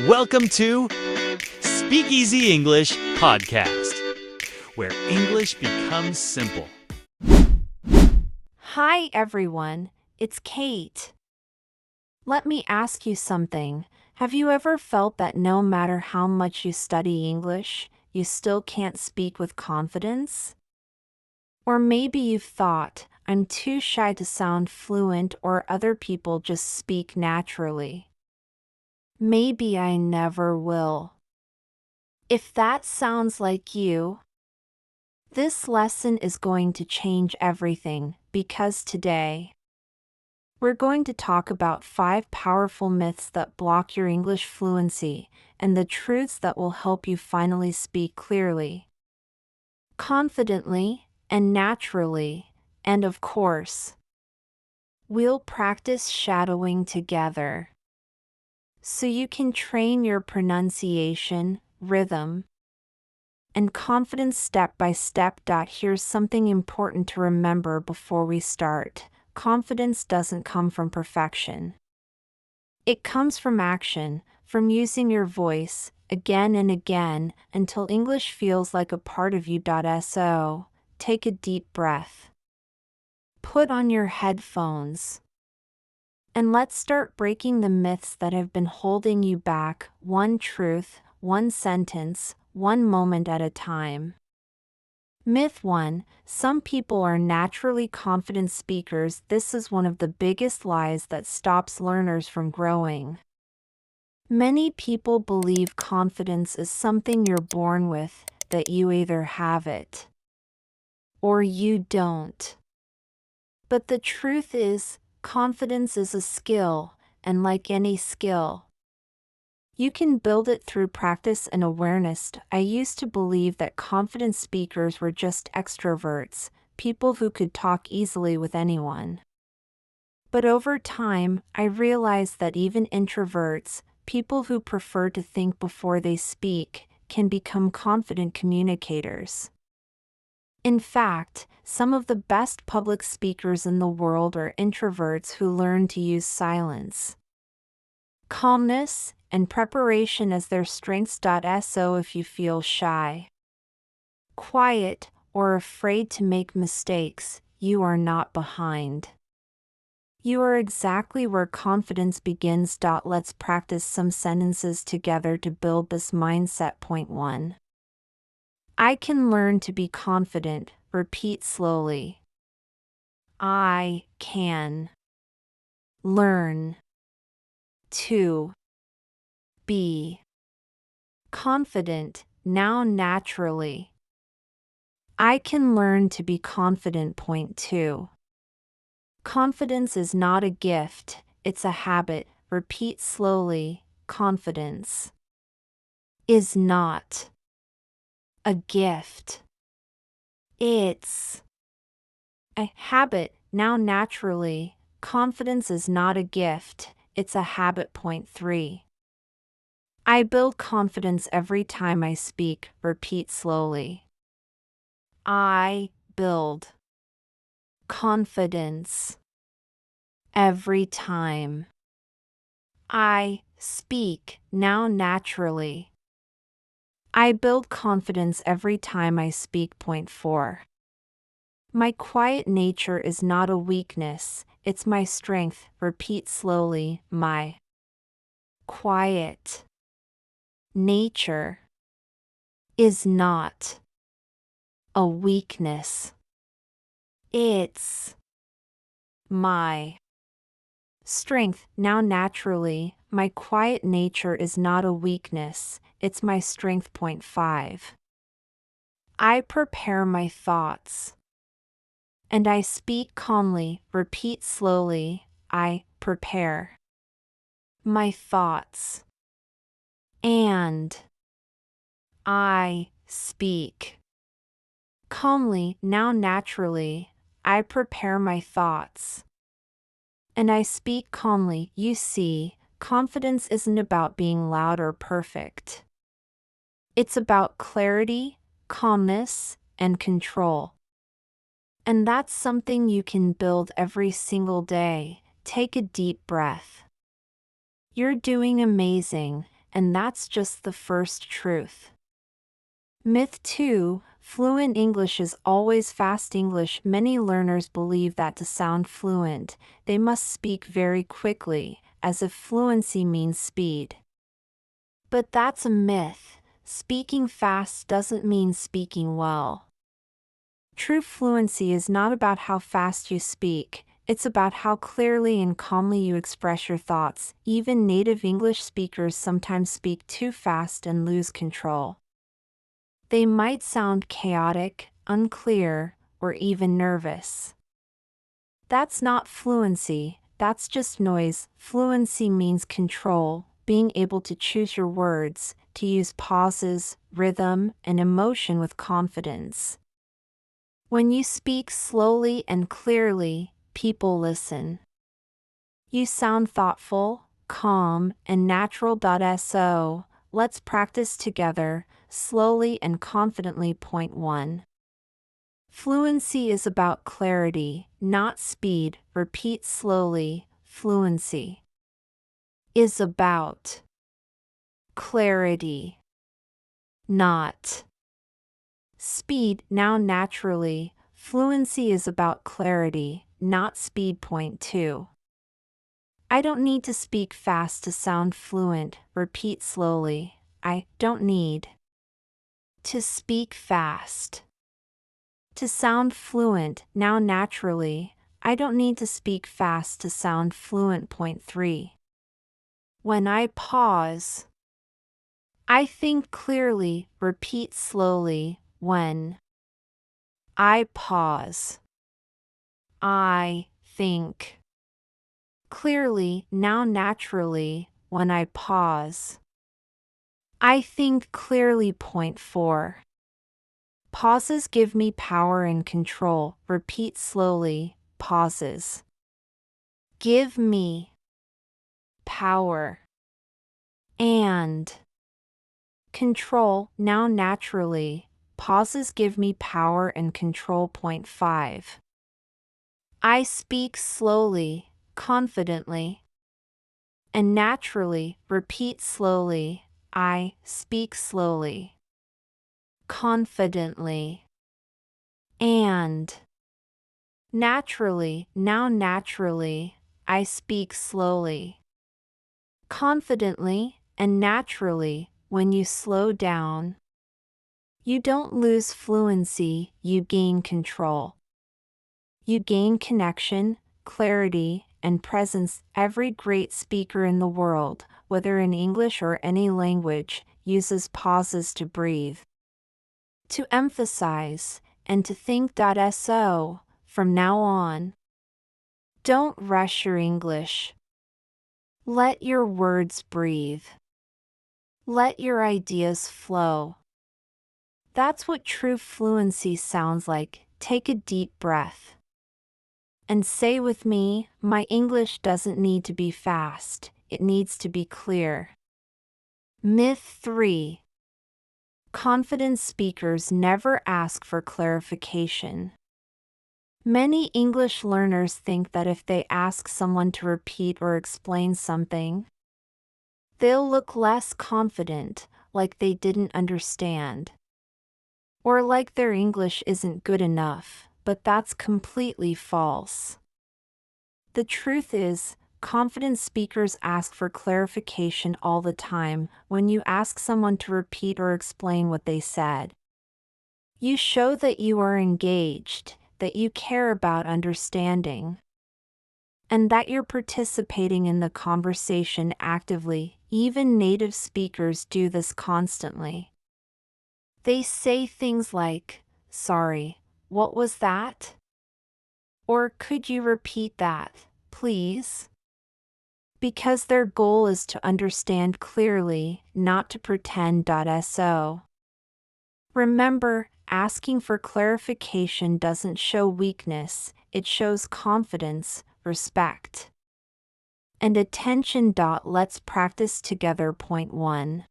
Welcome to Speakeasy English Podcast, where English becomes simple. Hi, everyone. It's Kate. Let me ask you something. Have you ever felt that no matter how much you study English, you still can't speak with confidence? Or maybe you've thought, I'm too shy to sound fluent, or other people just speak naturally. Maybe I never will. If that sounds like you, this lesson is going to change everything, because today, we're going to talk about 5 powerful myths that block your English fluency and the truths that will help you finally speak clearly, confidently, and naturally, and of course, we'll practice shadowing together so you can train your pronunciation, rhythm, and confidence step by step. Here's something important to remember before we start. Confidence doesn't come from perfection. It comes from action, from using your voice again and again until English feels like a part of you. So, take a deep breath. Put on your headphones. And let's start breaking the myths that have been holding you back, one truth, one sentence, one moment at a time. Myth 1. Some people are naturally confident speakers. This is one of the biggest lies that stops learners from growing. Many people believe confidence is something you're born with, that you either have it or you don't. But the truth is, confidence is a skill, and like any skill, you can build it through practice and awareness. I used to believe that confident speakers were just extroverts, people who could talk easily with anyone. But over time, I realized that even introverts, people who prefer to think before they speak, can become confident communicators. In fact, some of the best public speakers in the world are introverts who learn to use silence, calmness, and preparation as their strengths. So if you feel shy, quiet, or afraid to make mistakes, you are not behind. You are exactly where confidence begins. Let's practice some sentences together to build this mindset. Point 1. I can learn to be confident. Repeat slowly. I can learn to be confident now naturally. I can learn to be confident. Point 2. Confidence is not a gift, it's a habit. Repeat slowly. Confidence is not a gift. It's a habit. Now naturally, confidence is not a gift, it's a habit. Point 3. I build confidence every time I speak. Repeat slowly. I build confidence every time I speak. Now naturally, I build confidence every time I speak. Point 4. My quiet nature is not a weakness, it's my strength. Repeat slowly. My quiet nature is not a weakness. It's my strength. Now naturally, my quiet nature is not a weakness, it's my strength. Point 5. I prepare my thoughts and I speak calmly. Repeat slowly. I prepare my thoughts and I speak calmly. Now naturally, I prepare my thoughts and I speak calmly. You see, confidence isn't about being loud or perfect. It's about clarity, calmness, and control. And that's something you can build every single day. Take a deep breath. You're doing amazing. and that's just the first truth. Myth 2, fluent English is always fast English. Many learners believe that to sound fluent, they must speak very quickly, as if fluency means speed. But that's a myth. Speaking fast doesn't mean speaking well. True fluency is not about how fast you speak, it's about how clearly and calmly you express your thoughts. Even native English speakers sometimes speak too fast and lose control. They might sound chaotic, unclear, or even nervous. That's not fluency, that's just noise. Fluency means control, being able to choose your words, to use pauses, rhythm, and emotion with confidence. When you speak slowly and clearly, people listen. You sound thoughtful, calm, and natural. So, let's practice together, slowly and confidently. Point 1. Fluency is about clarity, not speed. Repeat slowly. Fluency is about clarity, not speed. Now naturally, fluency is about clarity, not speed. Point 2. I don't need to speak fast to sound fluent. Repeat slowly. I don't need to speak fast to sound fluent. Now naturally, I don't need to speak fast to sound fluent. Point 3. When I pause, I think clearly. Repeat slowly. When I pause, I think clearly. Now naturally, when I pause, I think clearly. Point 4. Pauses give me power and control. Repeat slowly. Pauses give me power and control. Now naturally, pauses give me power and control. Point 5. I speak slowly, confidently, and naturally. Repeat slowly. I speak slowly, confidently, and naturally. Now naturally, I speak slowly, confidently, and naturally. When you slow down, you don't lose fluency, you gain control. You gain connection, clarity, and presence. Every great speaker in the world, whether in English or any language, uses pauses to breathe, to emphasize, and to think. So, from now on, don't rush your English. Let your words breathe. Let your ideas flow. That's what true fluency sounds like. Take a deep breath and say with me, my English doesn't need to be fast, it needs to be clear. Myth 3. Confident speakers never ask for clarification. Many English learners think that if they ask someone to repeat or explain something, they'll look less confident, like they didn't understand, or like their English isn't good enough. But that's completely false. The truth is, confident speakers ask for clarification all the time. When you ask someone to repeat or explain what they said, you show that you are engaged, that you care about understanding, and that you're participating in the conversation actively. Even native speakers do this constantly. They say things like, "Sorry, what was that?" Or "Could you repeat that, please?" Because their goal is to understand clearly, not to pretend. So, remember, asking for clarification doesn't show weakness, it shows confidence, respect, and attention. Let's practice together. Point 1.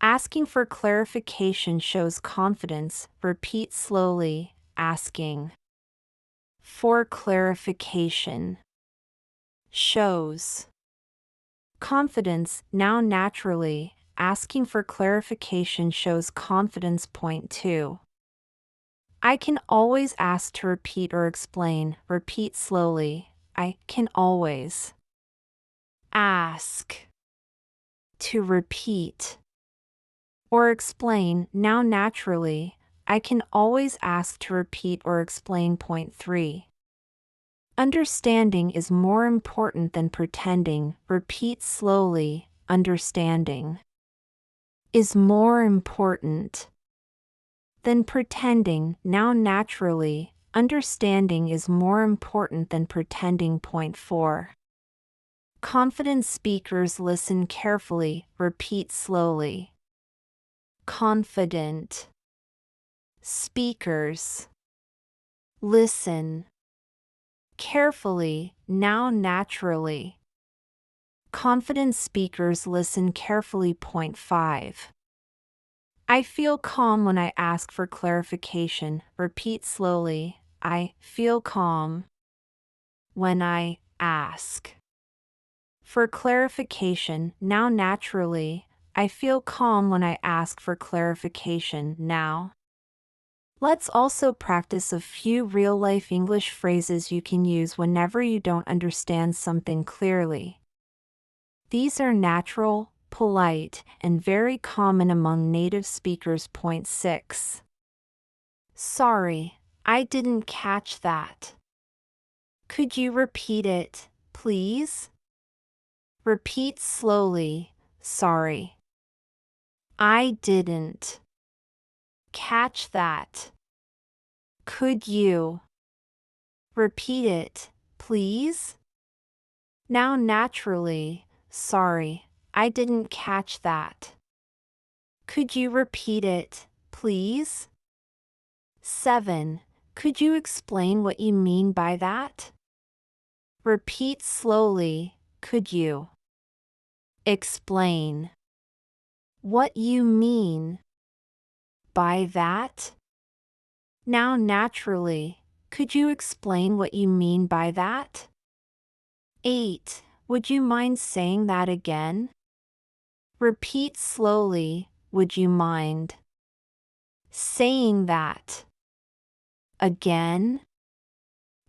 Asking for clarification shows confidence. Repeat slowly. Asking for clarification shows Confidence, now naturally. Asking for clarification shows confidence. Point 2. I can always ask to repeat or explain. Repeat slowly. I can always ask to repeat or explain. Now naturally. I can always ask to repeat or explain. Point 3. Understanding is more important than pretending. Repeat slowly. Understanding is more important than pretending. Now naturally. Understanding is more important than pretending. Point 4. Confident speakers listen carefully. Repeat slowly. Confident speakers listen carefully. Now naturally. Confident speakers listen carefully. Point 5. I feel calm when I ask for clarification. Repeat slowly. I feel calm when I ask for clarification. Now naturally. I feel calm when I ask for clarification. Now, let's also practice a few real-life English phrases you can use whenever you don't understand something clearly. These are natural, polite, and very common among native speakers. Point 6. Sorry, I didn't catch that. Could you repeat it, please? Repeat slowly. Sorry, I didn't catch that. Could you repeat it, please? Now naturally. Sorry, I didn't catch that. Could you repeat it, please? 7. Could you explain what you mean by that? Repeat slowly. Could you explain what you mean by that? Now naturally. Could you explain what you mean by that? 8. Would you mind saying that again? Repeat slowly. Would you mind saying that again?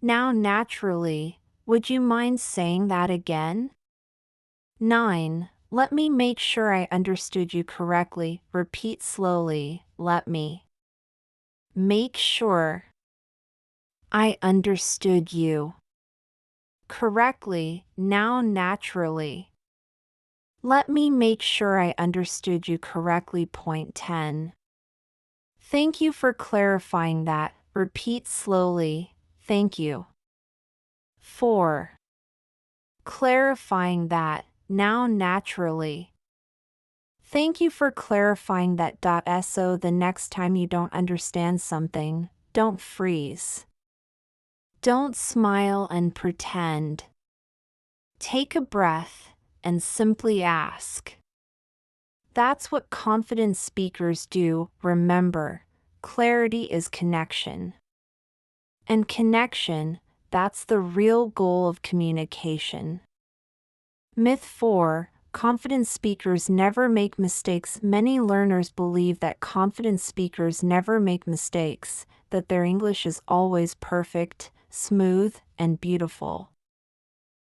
Now naturally. Would you mind saying that again? 9. Let me make sure I understood you correctly. Repeat slowly. Let me make sure I understood you correctly. Now naturally. Let me make sure I understood you correctly. Point 10. Thank you for clarifying that. Repeat slowly. Thank you for clarifying that. Now naturally. Thank you for clarifying that. So the next time you don't understand something, don't freeze. Don't smile and pretend. Take a breath and simply ask. That's what confident speakers do. Remember, clarity is connection. And connection, that's the real goal of communication. Myth 4. Confident speakers never make mistakes. Many learners believe that confident speakers never make mistakes, that their English is always perfect, smooth, and beautiful.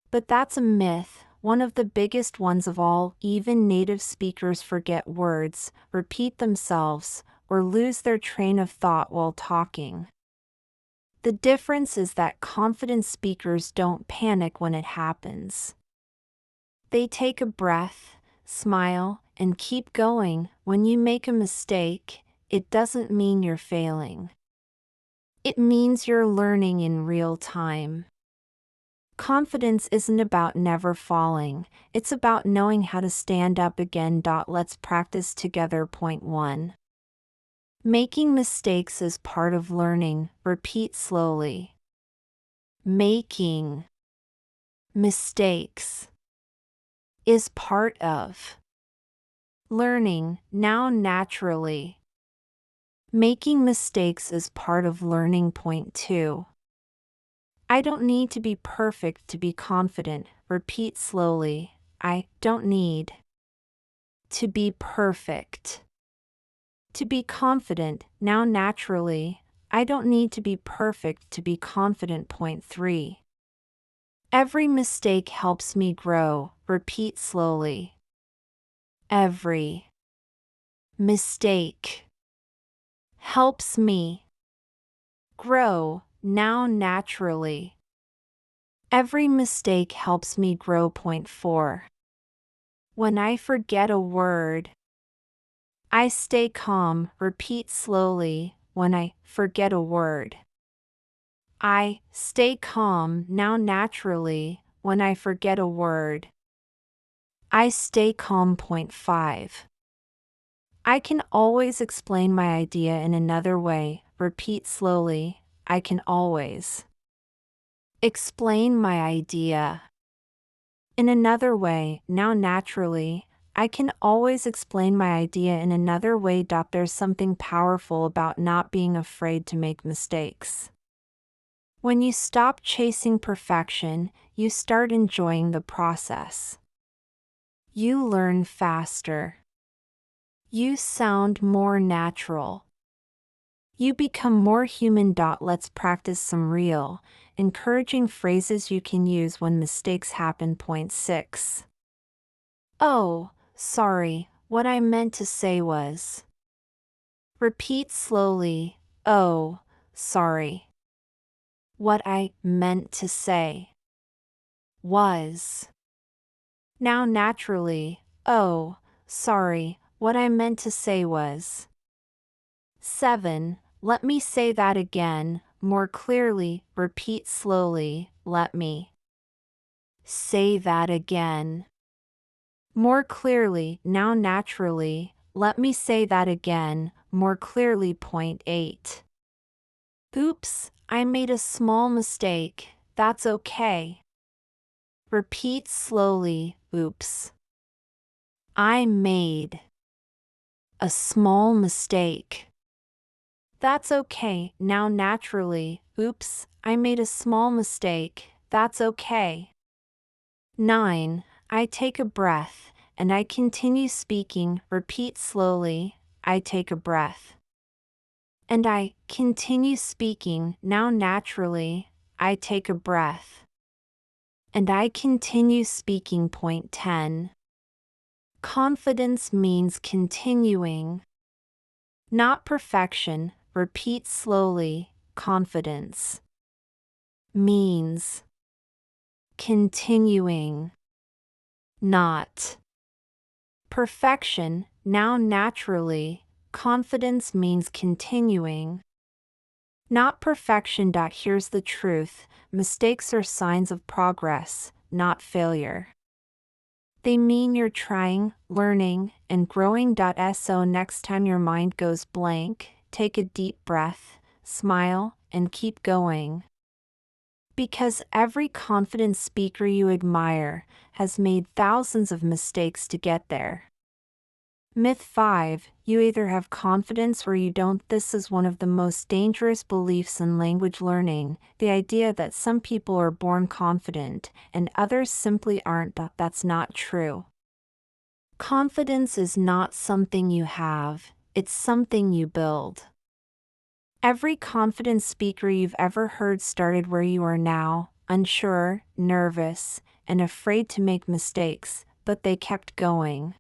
But that's a myth, one of the biggest ones of all. Even native speakers forget words, repeat themselves, or lose their train of thought while talking. The difference is that confident speakers don't panic when it happens. They take a breath, smile, and keep going. When you make a mistake, it doesn't mean you're failing. It means you're learning in real time. Confidence isn't about never falling, it's about knowing how to stand up again. Let's practice together. Point 1. Making mistakes is part of learning. Repeat slowly. Making mistakes is part of learning. Now naturally. Making mistakes is part of learning. Point 2. I don't need to be perfect to be confident. Repeat slowly. I don't need. To be perfect. To be confident, now naturally, I don't need to be perfect to be confident. Point 3. Every mistake helps me grow, repeat slowly. Every mistake helps me grow, now naturally. Every mistake helps me grow. Point 4. When I forget a word, I stay calm, repeat slowly. When I forget a word, I stay calm, now naturally. When I forget a word, I stay calm. Point 5. I can always explain my idea in another way, repeat slowly. I can always explain my idea in another way, now naturally. I can always explain my idea in another way. There's something powerful about not being afraid to make mistakes. When you stop chasing perfection, you start enjoying the process. You learn faster. You sound more natural. You become more human. Let's practice some real, encouraging phrases you can use when mistakes happen. Point 6. Oh, sorry, what I meant to say was. Repeat slowly. Oh, sorry. What I meant to say was. Now naturally. Oh, sorry, what I meant to say was. 7. Let me say that again, more clearly, repeat slowly. Let me say that again. More clearly, now naturally. Let me say that again, more clearly. Point 8. Oops, I made a small mistake. That's okay. Repeat slowly. Oops. I made a small mistake. That's okay, now naturally. Oops, I made a small mistake. That's okay. 9. I take a breath, and I continue speaking. Repeat slowly. I take a breath. And I continue speaking. Now naturally. I take a breath. And I continue speaking. Point 10. Confidence means continuing, not perfection. Repeat slowly. Confidence means continuing, not perfection. Now naturally. Confidence means continuing, not perfection. Here's the truth. Mistakes are signs of progress, not failure. They mean you're trying, learning, and growing. So next time your mind goes blank, take a deep breath, smile, and keep going. Because every confident speaker you admire has made thousands of mistakes to get there. Myth 5. You either have confidence or you don't. This is one of the most dangerous beliefs in language learning, the idea that some people are born confident and others simply aren't. That's not true. Confidence is not something you have, it's something you build. Every confident speaker you've ever heard started where you are now, unsure, nervous, and afraid to make mistakes, but they kept going.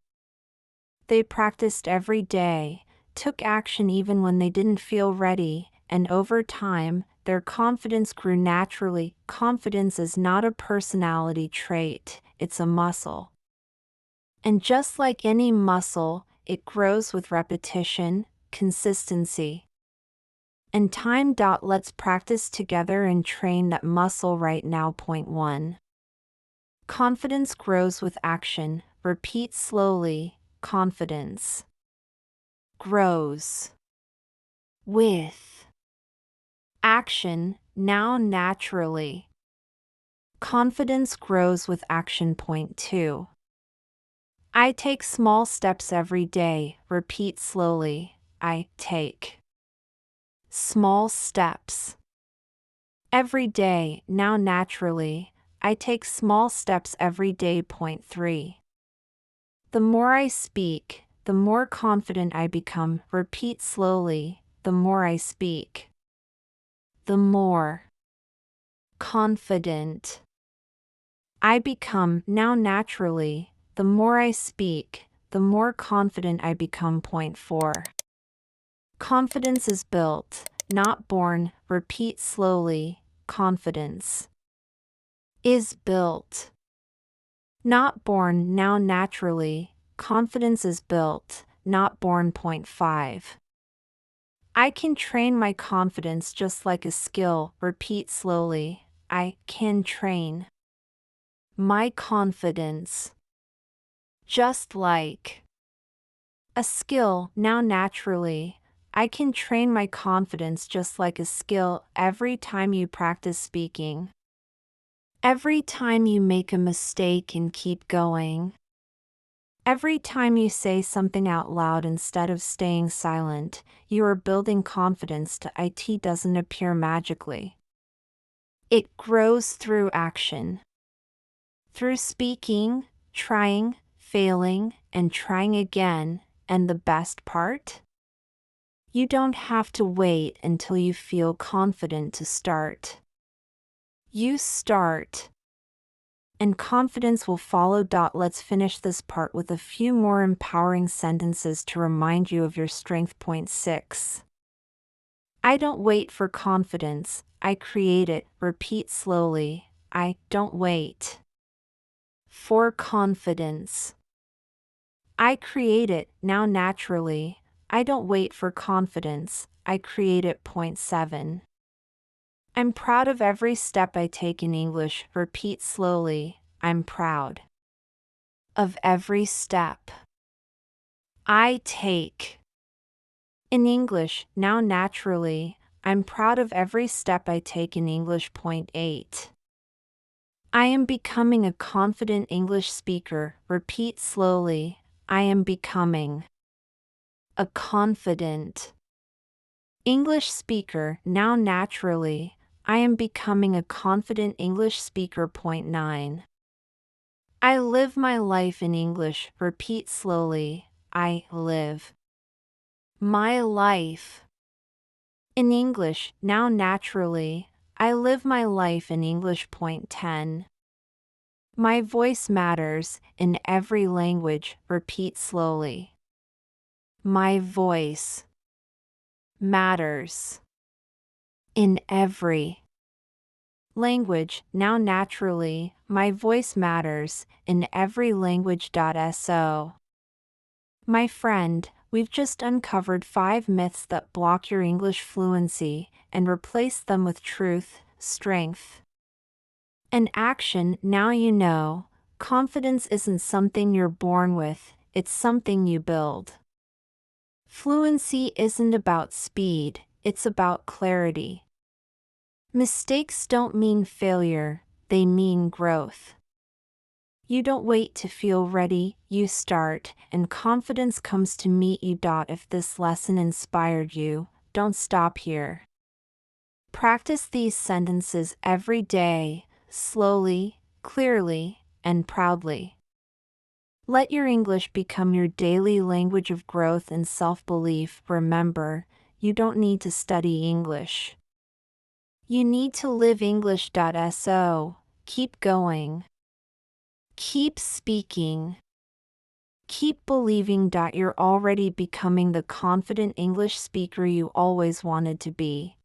They practiced every day, took action even when they didn't feel ready, and over time, their confidence grew naturally. Confidence is not a personality trait, it's a muscle. And just like any muscle, it grows with repetition, consistency, and time. Let's practice together and train that muscle right now. Point 1. Confidence grows with action. Repeat slowly. Confidence grows with action. Now naturally. Confidence grows with action. Point 2. I take small steps every day. Repeat slowly. I take small steps every day. Now naturally. I take small steps every day. Point 3. The more I speak, the more confident I become. Repeat slowly. The more I speak, the more confident I become. Now naturally, the more I speak, the more confident I become. Point 4. Confidence is built, not born. Repeat slowly. Confidence is built, not born. Now naturally, confidence is built, not born. Point 5. I can train my confidence just like a skill. Repeat slowly. I can train my confidence just like a skill. Now naturally, I can train my confidence just like a skill. Every time you practice speaking, every time you make a mistake and keep going, every time you say something out loud instead of staying silent, you are building confidence. It doesn't appear magically. It grows through action. Through speaking, trying, failing, and trying again. And the best part? You don't have to wait until you feel confident to start. You start, and confidence will follow. Let's finish this part with a few more empowering sentences to remind you of your strength. Point 6. I don't wait for confidence, I create it. Repeat slowly. I don't wait for confidence, I create it. Now naturally, I don't wait for confidence, I create it. Point 7. I'm proud of every step I take in English. Repeat slowly. I'm proud of every step I take in English. Now naturally, I'm proud of every step I take in English. Point 8. I am becoming a confident English speaker. Repeat slowly. I am becoming a confident English speaker. Now naturally, I am becoming a confident English speaker. Point 9. I live my life in English. Repeat slowly. I live my life in English. Now naturally, I live my life in English. Point 10. My voice matters in every language. Repeat slowly. My voice matters in every language. Now naturally, my voice matters in every language. So, my friend, we've just uncovered 5 myths that block your English fluency and replaced them with truth, strength, and action. Now you know, confidence isn't something you're born with, it's something you build. Fluency isn't about speed, it's about clarity. Mistakes don't mean failure, they mean growth. You don't wait to feel ready, you start, and confidence comes to meet you. If this lesson inspired you, don't stop here. Practice these sentences every day, slowly, clearly, and proudly. Let your English become your daily language of growth and self-belief. Remember, you don't need to study English. You need to live English. So, keep going. Keep speaking. Keep believing. You're already becoming the confident English speaker you always wanted to be.